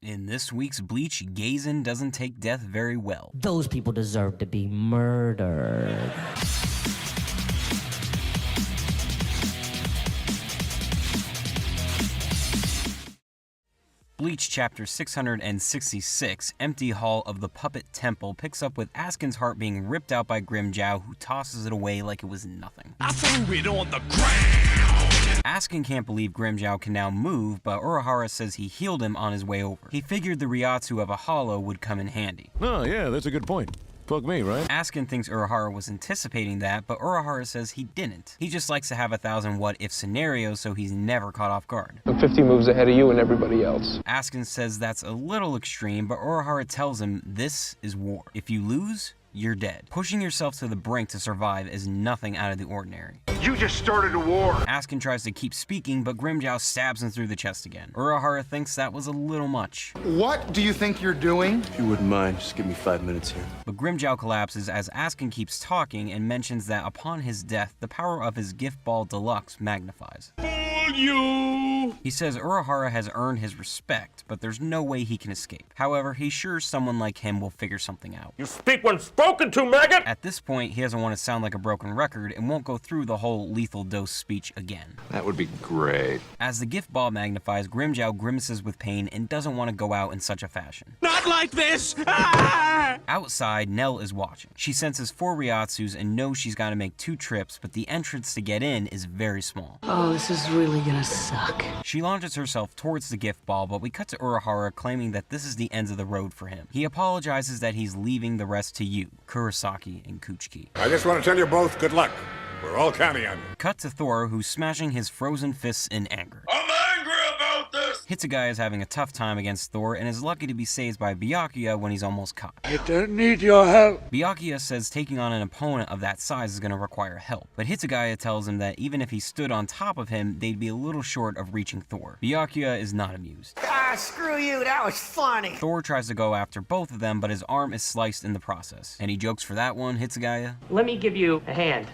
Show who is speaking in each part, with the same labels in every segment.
Speaker 1: In this week's Bleach, Gazen doesn't take death very well.
Speaker 2: Those people deserve to be murdered.
Speaker 1: Bleach chapter 666, Empty Hall of the Puppet Temple, picks up with Askin's heart being ripped out by Grimmjow, who tosses it away like it was nothing.
Speaker 3: I threw it on the ground!
Speaker 1: Askin can't believe Grimmjow can now move, but Urahara says he healed him on his way over. He figured the Ryatsu of a hollow would come in handy.
Speaker 4: Oh, yeah, that's a good point. Fuck me, right?
Speaker 1: Askin thinks Urahara was anticipating that, but Urahara says he didn't. He just likes to have 1,000 what-if scenarios so he's never caught off guard.
Speaker 5: I'm 50 moves ahead of you and everybody else.
Speaker 1: Askin says that's a little extreme, but Urahara tells him this is war. If you lose, you're dead. Pushing yourself to the brink to survive is nothing out of the ordinary.
Speaker 3: You just started a war!
Speaker 1: Askin tries to keep speaking, but Grimmjow stabs him through the chest again. Urahara thinks that was a little much.
Speaker 3: What do you think you're doing?
Speaker 6: If you wouldn't mind, just give me 5 minutes here.
Speaker 1: But Grimmjow collapses as Askin keeps talking and mentions that upon his death, the power of his gift ball deluxe magnifies. He says Urahara has earned his respect, but there's no way he can escape. However, he's sure someone like him will figure something out.
Speaker 7: You speak when spoken to, maggot!
Speaker 1: At this point, he doesn't want to sound like a broken record and won't go through the whole lethal dose speech again.
Speaker 6: That would be great.
Speaker 1: As the gift ball magnifies, Grimmjow grimaces with pain and doesn't want to go out in such a fashion.
Speaker 3: Not like this! Ah!
Speaker 1: Outside, Nell is watching. She senses 4 Ryatsus and knows she's got to make 2 trips, but the entrance to get in is very small.
Speaker 2: Oh, this is really gonna suck.
Speaker 1: She launches herself towards the gift ball, but we cut to Urahara claiming that this is the end of the road for him. He apologizes that he's leaving the rest to you, Kurosaki and Kuchiki.
Speaker 8: I just want to tell you both good luck. We're all counting on you.
Speaker 1: Cut to Thor, who's smashing his frozen fists in anger.
Speaker 8: I'm angry about this!
Speaker 1: Hitsugai is having a tough time against Thor and is lucky to be saved by Byakuya when he's almost caught.
Speaker 3: I don't need your help.
Speaker 1: Byakuya says taking on an opponent of that size is going to require help, but Hitsugaya tells him that even if he stood on top of him, they'd be a little short of reaching Thor. Byakuya is not amused.
Speaker 9: Ah, screw you, that was funny.
Speaker 1: Thor tries to go after both of them, but his arm is sliced in the process. Any jokes for that one, Hitsugaya?
Speaker 2: Let me give you a hand.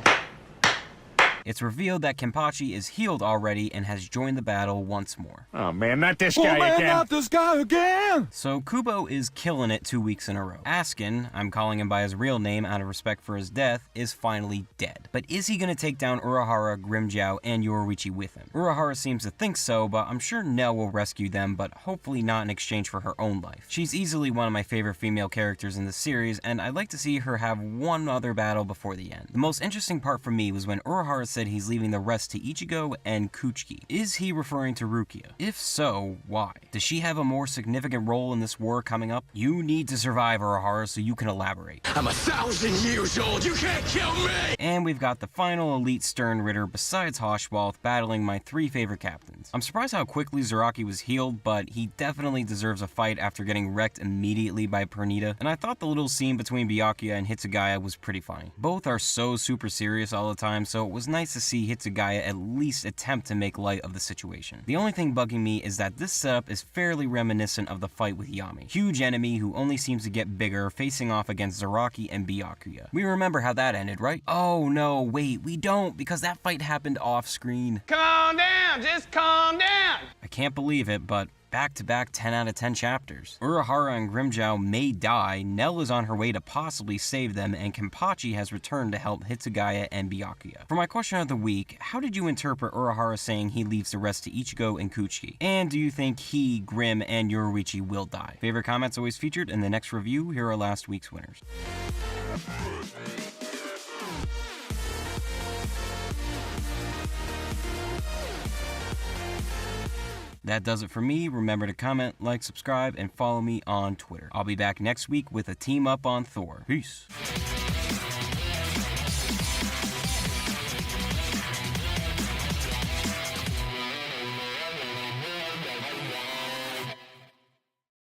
Speaker 1: It's revealed that Kenpachi is healed already and has joined the battle once more.
Speaker 7: Oh man, not this guy again!
Speaker 4: Not this guy again!
Speaker 1: So Kubo is killing it 2 weeks in a row. Askin, I'm calling him by his real name out of respect for his death, is finally dead. But is he going to take down Urahara, Grimmjow, and Yoruichi with him? Urahara seems to think so, but I'm sure Nell will rescue them, but hopefully not in exchange for her own life. She's easily one of my favorite female characters in the series, and I'd like to see her have one other battle before the end. The most interesting part for me was when Urahara said he's leaving the rest to Ichigo and Kuchiki. Is he referring to Rukia? If so, why? Does she have a more significant role in this war coming up? You need to survive, Urahara, so you can elaborate.
Speaker 3: I'm 1,000 years old, you can't kill me!
Speaker 1: And we've got the final elite Stern Ritter besides Hoshwalth battling my 3 favorite captains. I'm surprised how quickly Zaraki was healed, but he definitely deserves a fight after getting wrecked immediately by Pernita, and I thought the little scene between Byakuya and Hitsugaya was pretty funny. Both are so super serious all the time, so it was nice to see Hitsugaya at least attempt to make light of the situation. The only thing bugging me is that this setup is fairly reminiscent of the fight with Yami. Huge enemy who only seems to get bigger facing off against Zaraki and Byakuya. We remember how that ended, right? Oh no, wait, we don't, because that fight happened off screen.
Speaker 9: Calm down, just calm down.
Speaker 1: I can't believe it, but back-to-back 10 out of 10 chapters. Urahara and Grimmjow may die, Nell is on her way to possibly save them, and Kenpachi has returned to help Hitsugaya and Byakuya. For my question of the week, how did you interpret Urahara saying he leaves the rest to Ichigo and Kuchiki? And do you think he, Grim, and Yoruichi will die? Favorite comments always featured in the next review. Here are last week's winners. That does it for me. Remember to comment, like, subscribe, and follow me on Twitter. I'll be back next week with a team up on Thor. Peace.